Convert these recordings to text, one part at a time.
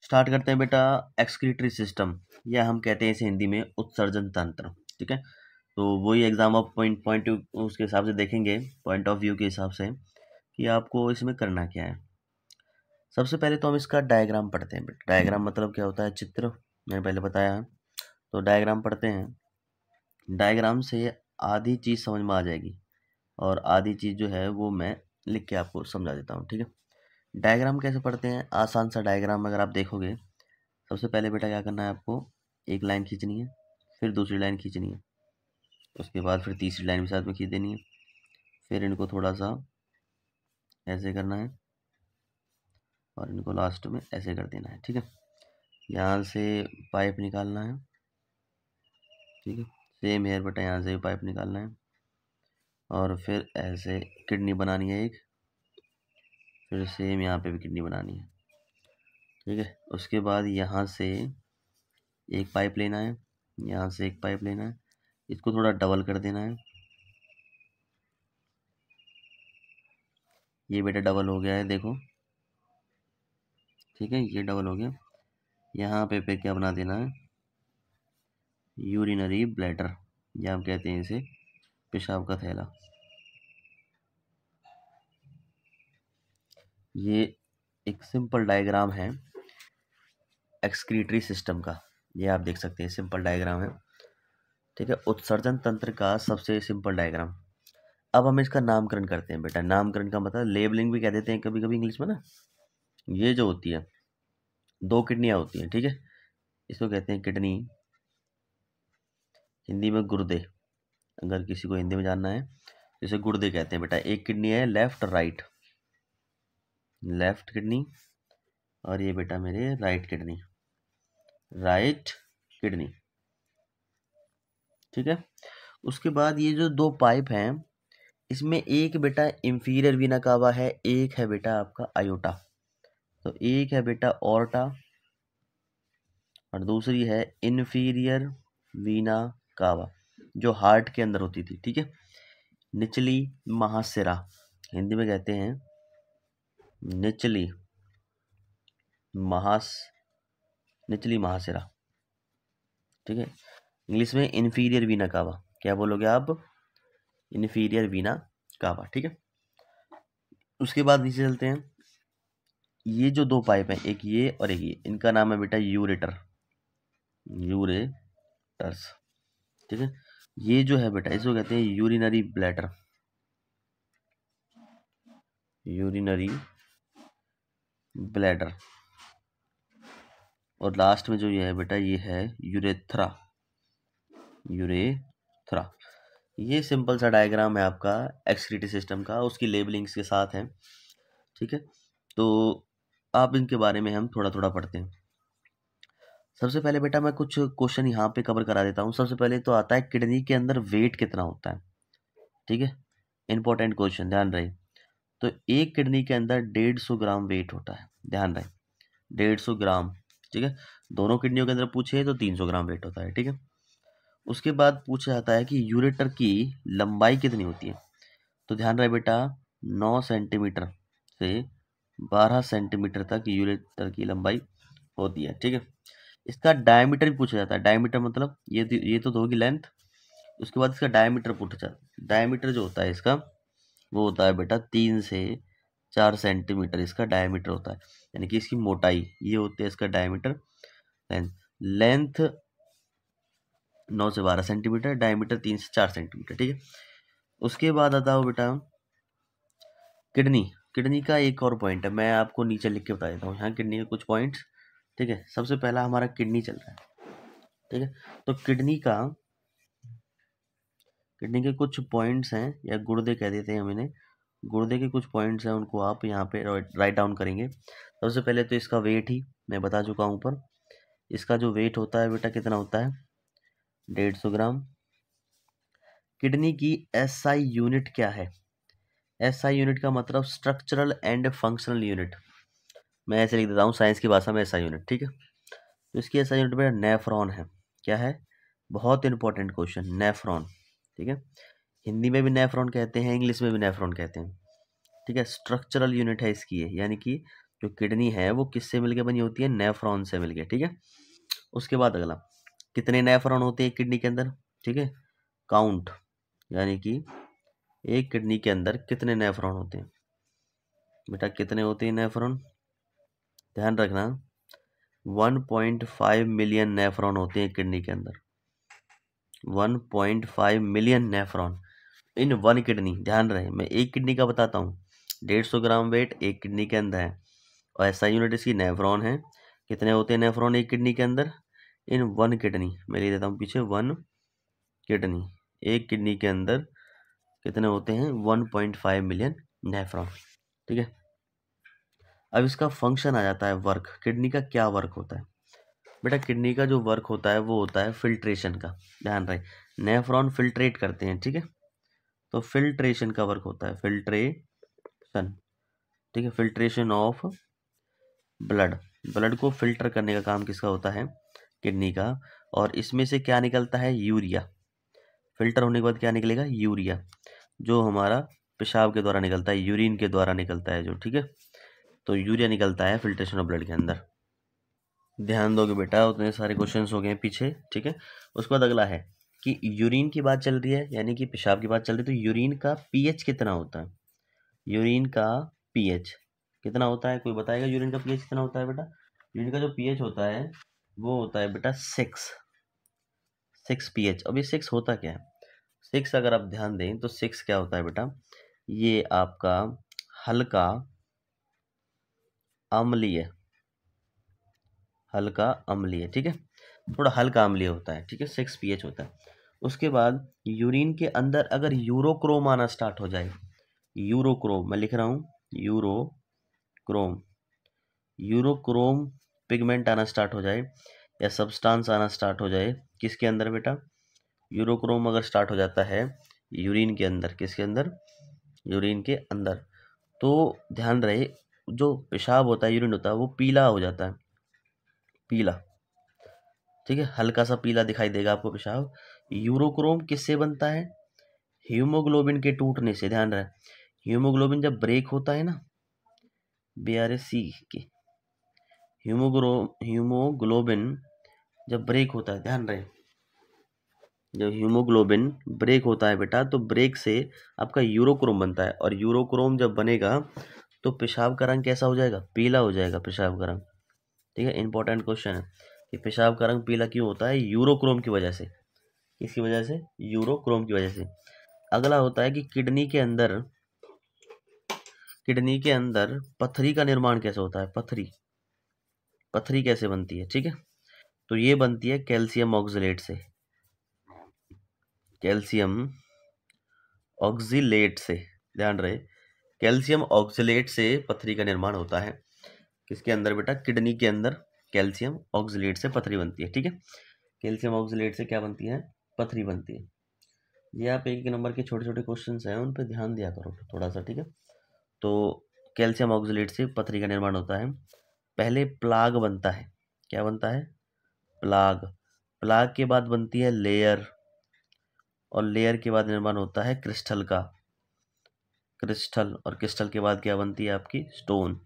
Start करते हैं बेटा एक्सक्रीटरी सिस्टम, या हम कहते हैं इसे हिंदी में उत्सर्जन तंत्र। ठीक है, तो वही एग्जाम ऑफ पॉइंट उसके हिसाब से देखेंगे, पॉइंट ऑफ व्यू के हिसाब से कि आपको इसमें करना क्या है। सबसे पहले तो हम इसका डायग्राम पढ़ते हैं बेटा। डायग्राम मतलब क्या होता है? चित्र, मैंने पहले बताया। तो डायग्राम पढ़ते हैं। डायग्राम से आधी चीज़ समझ में आ जाएगी और आधी चीज़ जो है वो मैं लिख के आपको समझा देता हूँ। ठीक है, डायग्राम कैसे पढ़ते हैं? आसान सा डायग्राम अगर आप देखोगे, सबसे पहले बेटा क्या करना है आपको, एक लाइन खींचनी है, फिर दूसरी लाइन खींचनी है, उसके बाद फिर तीसरी लाइन भी साथ में खींच देनी है, फिर इनको थोड़ा सा ऐसे करना है और इनको लास्ट में ऐसे कर देना है। ठीक है, यहाँ से पाइप निकालना है। ठीक है, सेम हेयर बेटा, यहाँ से भी पाइप निकालना है और फिर ऐसे किडनी बनानी है एक, फिर सेम यहाँ पे भी किडनी बनानी है। ठीक है, उसके बाद यहाँ से एक पाइप लेना है, यहाँ से एक पाइप लेना है, इसको थोड़ा डबल कर देना है। ये बेटा डबल हो गया है, देखो। ठीक है, ये डबल हो गया। यहाँ पे क्या बना देना है? यूरिनरी ब्लैडर, या हम कहते हैं इसे पेशाब का थैला। ये एक सिंपल डायग्राम है एक्सक्रीटरी सिस्टम का, ये आप देख सकते हैं, सिंपल डायग्राम है। ठीक है, उत्सर्जन तंत्र का सबसे सिंपल डायग्राम। अब हम इसका नामकरण करते हैं बेटा। नामकरण का मतलब लेबलिंग भी कह देते हैं कभी कभी इंग्लिश में ना। ये जो होती है, दो किडनियाँ होती हैं। ठीक है, इसको कहते हैं किडनी, हिंदी में गुर्दे। अगर किसी को हिंदी में जानना है तो इसे गुर्दे कहते हैं बेटा। एक किडनी है लेफ्ट राइट, लेफ्ट किडनी, और ये बेटा मेरे राइट किडनी, राइट किडनी। ठीक है, उसके बाद ये जो दो पाइप हैं, इसमें एक बेटा इंफीरियर वीना कावा है, एक है बेटा आपका आयोटा। तो एक है बेटा ऑर्टा और दूसरी है इन्फीरियर वीना कावा, जो हार्ट के अंदर होती थी। ठीक है, निचली महाशिरा, हिंदी में कहते हैं निचली निचली महाशिरा। ठीक है, इंग्लिश में इन्फीरियर वीना कावा। क्या बोलोगे आप? इन्फीरियर वीना कावा। ठीक है, उसके बाद नीचे चलते हैं। ये जो दो पाइप हैं, एक ये और एक ये, इनका नाम है बेटा यूरेटर, यूरेटर्स। ठीक है, ये जो है बेटा, इसको कहते हैं यूरिनरी ब्लैडर, यूरिनरी ब्लैडर। और लास्ट में जो ये है बेटा, ये है यूरेथ्रा, यूरेथ्रा। ये सिंपल सा डायग्राम है आपका एक्सक्रीटरी सिस्टम का, उसकी लेबलिंग्स के साथ है। ठीक है, तो आप इनके बारे में हम थोड़ा थोड़ा पढ़ते हैं। सबसे पहले बेटा मैं कुछ क्वेश्चन यहाँ पे कवर करा देता हूँ। सबसे पहले तो आता है किडनी के अंदर वेट कितना होता है। ठीक है, इंपॉर्टेंट क्वेश्चन, ध्यान रहे। तो एक किडनी के अंदर 150 ग्राम वेट होता है, ध्यान रहे, 150 ग्राम। ठीक है, दोनों किडनियों के अंदर पूछे तो 300 ग्राम वेट होता है। ठीक है, उसके बाद पूछा जाता है कि यूरेटर की लंबाई कितनी होती है। तो ध्यान रहे बेटा, 9 सेंटीमीटर से 12 सेंटीमीटर तक यूरेटर की लंबाई होती है। ठीक है, इसका डायमीटर भी पूछा जाता है। डायमीटर मतलब ये तो होगी लेंथ, उसके बाद इसका डायमीटर पूछा जाता है। डायमीटर जो होता है इसका, वो होता है बेटा 3 से 4 सेंटीमीटर इसका डायमीटर होता है, यानी कि इसकी मोटाई ये होती है इसका डायमीटर। लेंथ 9 से 12 सेंटीमीटर, डायमीटर 3 से 4 सेंटीमीटर। ठीक है, उसके बाद आता हो बेटा किडनी। किडनी का एक और पॉइंट है, मैं आपको नीचे लिख के बता देता हूँ यहाँ किडनी के कुछ पॉइंट्स। ठीक है, सबसे पहला हमारा किडनी चल रहा है। ठीक है, तो किडनी के कुछ पॉइंट्स हैं, या गुर्दे कह देते हैं हम इन्हें। गुर्दे के कुछ पॉइंट्स हैं, उनको आप यहाँ पे राइट डाउन करेंगे। सबसे पहले तो इसका वेट ही मैं बता चुका हूँ ऊपर। इसका जो वेट होता है बेटा कितना होता है? 150 ग्राम। किडनी की एसआई यूनिट क्या है? एसआई यूनिट का मतलब स्ट्रक्चरल एंड फंक्शनल यूनिट। मैं ऐसे लिख देता हूँ साइंस की भाषा में, एसआई यूनिट। ठीक है, तो इसकी एसआई यूनिट बेटा नेफ्रॉन है। क्या है? बहुत इंपॉर्टेंट क्वेश्चन, नेफ्रॉन। ठीक है, हिंदी में भी नेफ्रॉन कहते हैं, इंग्लिश में भी नेफ्रॉन कहते हैं। ठीक है, स्ट्रक्चरल यूनिट है इसकी, यानी कि जो किडनी है वो किससे मिलके बनी होती है? नेफ्रॉन से मिलके, ठीक है। उसके बाद अगला, कितने नेफ्रॉन होते हैं किडनी के अंदर, ठीक है, काउंट, यानी कि एक किडनी के अंदर कितने नेफ्रॉन होते हैं बेटा, कितने होते हैं नेफ्रॉन, ध्यान रखना 1.5 मिलियन नेफ्रॉन होते हैं किडनी के अंदर, 1.5 million nephron in one kidney. ध्यान रहे, मैं एक किडनी का बताता हूँ, 150 ग्राम वेट एक किडनी के अंदर है, और ऐसा यूनिट इसकी नेफ्रॉन है। कितने होते हैं नेफ्रॉन एक किडनी के अंदर? इन वन किडनी, मैं लिख देता हूँ पीछे, वन किडनी, एक किडनी के अंदर कितने होते हैं? 1.5 मिलियन नेफ्रॉन, ठीक है। अब इसका फंक्शन आ जाता है, वर्क, किडनी का क्या वर्क होता है बेटा? किडनी का जो वर्क होता है वो होता है फिल्ट्रेशन का। ध्यान रहे, नेफ्रॉन फिल्ट्रेट करते हैं, ठीक है, तो फिल्ट्रेशन का वर्क होता है, फिल्ट्रेशन, ठीक है, फिल्ट्रेशन ऑफ ब्लड, ब्लड को फिल्टर करने का काम किसका होता है? किडनी का। और इसमें से क्या निकलता है? यूरिया। फिल्टर होने के बाद क्या निकलेगा? यूरिया, जो हमारा पेशाब के द्वारा निकलता है, यूरिन के द्वारा निकलता है जो, ठीक है, तो यूरिया निकलता है फिल्ट्रेशन ऑफ ब्लड के अंदर। ध्यान दोगे बेटा, उतने सारे क्वेश्चंस हो गए पीछे, ठीक है। उसके बाद अगला है कि यूरिन की बात चल रही है, यानी कि पेशाब की बात चल रही है, तो यूरिन का पीएच कितना होता है? यूरिन का पीएच कितना होता है? कोई बताएगा यूरिन का पीएच कितना होता है बेटा? यूरिन का जो पीएच होता है वो होता है बेटा 6 पीएच। अब ये 6 होता क्या है? 6 अगर आप ध्यान दें तो 6 क्या होता है बेटा? ये आपका हल्का अम्लीय, हल्का अम्लीय, ठीक है, थोड़ा हल्का अम्लीय होता है, ठीक है, 6 पीएच होता है। उसके बाद यूरिन के अंदर अगर यूरोक्रोम आना स्टार्ट हो जाए, यूरोक्रोम मैं लिख रहा हूँ, यूरोक्रोम, यूरोक्रोम पिगमेंट आना स्टार्ट हो जाए या सब्सटेंस आना स्टार्ट हो जाए, किसके अंदर बेटा? यूरोक्रोम अगर स्टार्ट हो जाता है यूरिन के अंदर, किसके अंदर? यूरिन के अंदर, तो ध्यान रहे, जो पेशाब होता है, यूरिन होता है, वो पीला हो जाता है, पीला, ठीक है, हल्का सा पीला दिखाई देगा आपको पेशाब। यूरोक्रोम किससे बनता है? हीमोग्लोबिन के टूटने से। ध्यान रहे, हीमोग्लोबिन जब ब्रेक होता है ना, BRC की, हीमोग्लोबिन जब ब्रेक होता है, ध्यान रहे, जब हीमोग्लोबिन ब्रेक होता है बेटा, तो ब्रेक से आपका यूरोक्रोम बनता है, और यूरोक्रोम जब बनेगा तो पेशाब का रंग कैसा हो जाएगा? पीला हो जाएगा पेशाब का रंग, ठीक है। इंपॉर्टेंट क्वेश्चन है कि पेशाब का रंग पीला क्यों होता है? यूरोक्रोम की वजह से। किसकी वजह से? यूरोक्रोम की वजह से। अगला होता है कि किडनी के अंदर, किडनी के अंदर पथरी का निर्माण कैसे होता है? पथरी, पथरी कैसे बनती है, ठीक है, तो ये बनती है कैल्शियम ऑक्सलेट से, कैल्शियम ऑक्जिलेट से। ध्यान रहे, कैल्शियम ऑक्जिलेट से पथरी का निर्माण होता है, किसके अंदर बेटा? किडनी के अंदर कैल्शियम ऑक्जिलेट से पथरी बनती है, ठीक है। कैल्शियम ऑक्जिलेट से क्या बनती है? पथरी बनती है। ये आप एक नंबर के छोटे छोटे क्वेश्चन हैं, उन पर ध्यान दिया करो थोड़ा सा, ठीक है। तो कैल्शियम ऑक्जिलेट से पथरी का निर्माण होता है। पहले प्लाग बनता है, क्या बनता है? प्लाग, प्लाग के बाद बनती है लेयर, और लेयर के बाद निर्माण होता है क्रिस्टल का, क्रिस्टल, और क्रिस्टल के बाद क्या बनती है आपकी? स्टोन।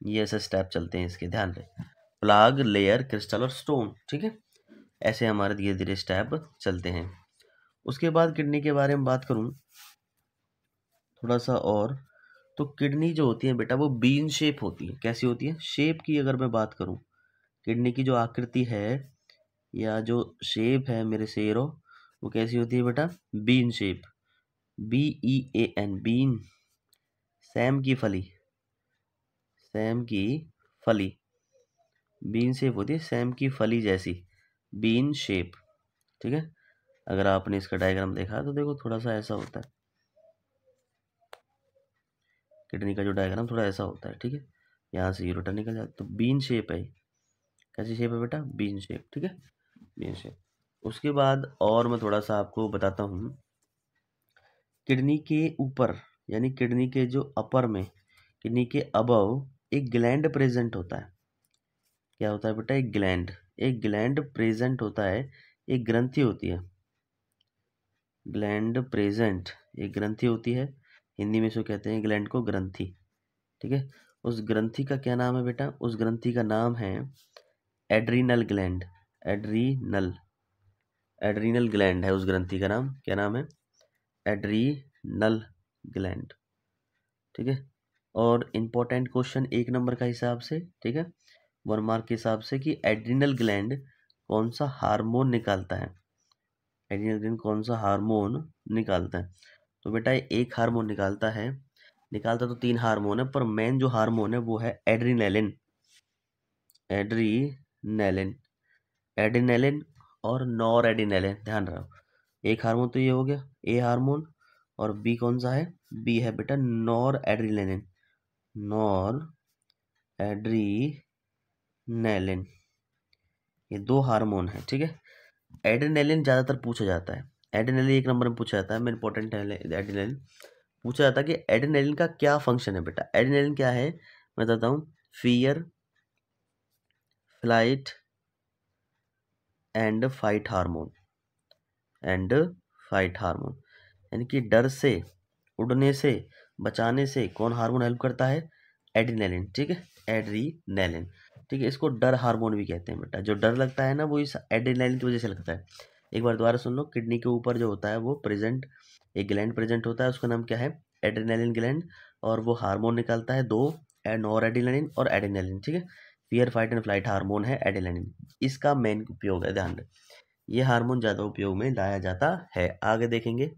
ये ऐसे स्टेप चलते हैं इसके, ध्यान रहे, प्लाग, लेयर, क्रिस्टल और स्टोन, ठीक है, ऐसे हमारे धीरे धीरे स्टेप चलते हैं। उसके बाद किडनी के बारे में बात करूं थोड़ा सा और, तो किडनी जो होती है बेटा वो बीन शेप होती है। कैसी होती है? शेप की अगर मैं बात करूं, किडनी की जो आकृति है या जो शेप है मेरे शेरो, वो कैसी होती है बेटा? बीन शेप, BEAN, बीन, सैम की फली, सैम की फली, बीन शेप होती है, सैम की फली जैसी, बीन शेप, ठीक है। अगर आपने इसका डायग्राम देखा तो देखो थोड़ा सा ऐसा होता है, किडनी का जो डायग्राम थोड़ा ऐसा होता है, ठीक है, यहाँ से यूरोटर निकल जाता है, तो बीन शेप है। कैसी शेप है बेटा? बीन शेप, ठीक है, बीन शेप। उसके बाद और मैं थोड़ा सा आपको बताता हूँ, किडनी के ऊपर, यानी किडनी के जो अपर में, किडनी के अबव एक ग्लैंड प्रेजेंट होता है। क्या होता है बेटा? एक ग्लैंड, एक ग्लैंड प्रेजेंट होता है, एक ग्रंथि होती है, ग्लैंड प्रेजेंट, एक ग्रंथि होती है, हिंदी में इसको कहते हैं ग्लैंड को ग्रंथि, ठीक है। उस ग्रंथि का क्या नाम है बेटा? उस ग्रंथि का नाम है adrenal gland. Adrenal adrenal gland है उस ग्रंथि का नाम। क्या नाम है? Adrenal gland. ठीक है। और इम्पोर्टेंट क्वेश्चन 1 नंबर का हिसाब से, ठीक है, 1 मार्क के हिसाब से, कि एड्रीनल ग्लैंड कौन सा हार्मोन निकालता है? एड्रीनल ग्लैंड कौन सा हार्मोन निकालता है? तो बेटा एक हार्मोन निकालता तो 3 हार्मोन है, पर मेन जो हार्मोन है वो है एड्रीनलिन। एड्रीनलिन एड्रीनलिन और नॉर एड्रीनलिन, ध्यान रखो। एक हार्मोन तो ये हो गया ए हार्मोन, और बी कौन सा है? बी है बेटा नॉर एड्रीनलिन। नॉर एड्रीनलिन, ये 2 हार्मोन है। ठीक है। एड्रेनालिन ज़्यादातर पूछा जाता है। एड्रेनालिन 1 नंबर में पूछा जाता है, मैं इंपॉर्टेंट है एड्रेनालिन। पूछा जाता है कि एड्रेनालिन का क्या फंक्शन है बेटा? एड्रेनालिन क्या है मैं बताता हूँ। Fear, flight and fight hormone. And fight hormone यानी कि डर से, उड़ने से, बचाने से कौन हार्मोन हेल्प करता है? एड्रेनालिन। ठीक है, एड्रीनलिन। ठीक है, इसको डर हार्मोन भी कहते हैं बेटा। जो डर लगता है ना वो इस एड्रेनालिन की वजह से लगता है। एक बार दोबारा सुन लो। किडनी के ऊपर जो होता है वो प्रेजेंट, एक ग्लैंड प्रेजेंट होता है, उसका नाम क्या है? Adrenaline gland. और वो हार्मोन निकालता है 2, नॉर एड्रेनालिन और एड्रेनालिन। ठीक है, fear fight and flight hormone है एड्रेनालिन। इसका मेन उपयोग है, ध्यान रखें, ये हार्मोन ज़्यादा उपयोग में लाया जाता है। आगे देखेंगे।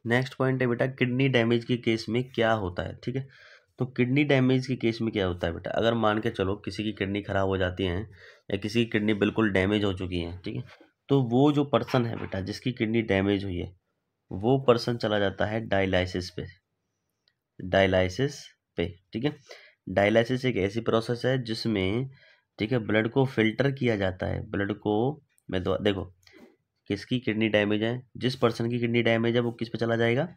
नेक्स्ट पॉइंट है बेटा किडनी डैमेज के केस में क्या होता है। ठीक है, तो किडनी डैमेज के केस में क्या होता है बेटा? अगर मान के चलो किसी की किडनी खराब हो जाती है या किसी की किडनी बिल्कुल डैमेज हो चुकी है, ठीक है, तो वो जो पर्सन है बेटा जिसकी किडनी डैमेज हुई है, वो पर्सन चला जाता है डायलिसिस पे। डायलिसिस पे, ठीक है। डायलिसिस एक ऐसी प्रोसेस है जिसमें, ठीक है, ब्लड को फिल्टर किया जाता है। ब्लड को, मैं देखो, किसकी किडनी डैमेज है, जिस पर्सन की किडनी डैमेज है वो किस पे चला जाएगा?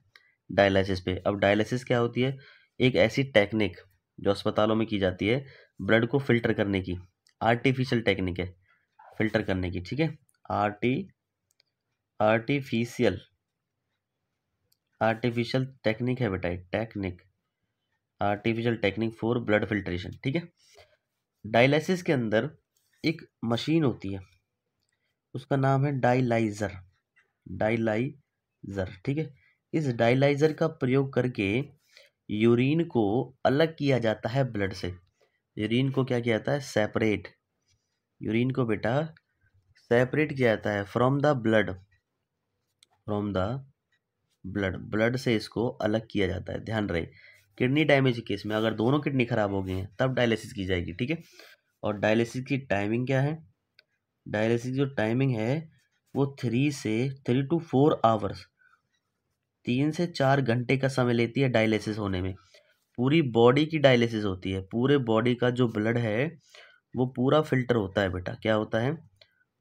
डायलिसिस पे। अब डायलिसिस क्या होती है? एक ऐसी टेक्निक जो अस्पतालों में की जाती है ब्लड को फिल्टर करने की। आर्टिफिशियल टेक्निक है फिल्टर करने की। ठीक है, आर्टिफिशियल आर्टिफिशियल टेक्निक है बेटा, technique, artificial technique for blood filtration. ठीक है। डायलिसिस के अंदर एक मशीन होती है, उसका नाम है डायलाइजर। डायलाइजर, ठीक है। इस डायलाइजर का प्रयोग करके यूरिन को अलग किया जाता है ब्लड से। यूरिन को क्या किया जाता है? सेपरेट। यूरिन को बेटा सेपरेट किया जाता है from the blood. From the blood से इसको अलग किया जाता है। ध्यान रहे, किडनी डैमेज के केस में अगर दोनों किडनी खराब हो गई हैं तब डायलिसिस की जाएगी। ठीक है। और डायलिसिस की टाइमिंग क्या है? डायलिसिस जो टाइमिंग है वो 3 to 4 आवर्स, 3 से 4 घंटे का समय लेती है डायलिसिस होने में। पूरी बॉडी की डायलिसिस होती है। पूरे बॉडी का जो ब्लड है वो पूरा फिल्टर होता है बेटा। क्या होता है?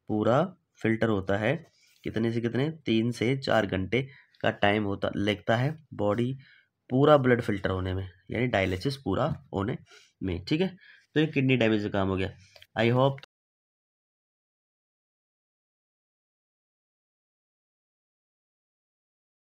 पूरा फिल्टर होता है। कितने से कितने? 3 से 4 घंटे का टाइम होता लगता है बॉडी पूरा ब्लड फिल्टर होने में, यानी डायलिसिस पूरा होने में। ठीक है, तो ये किडनी डैमेज का काम हो गया। I hope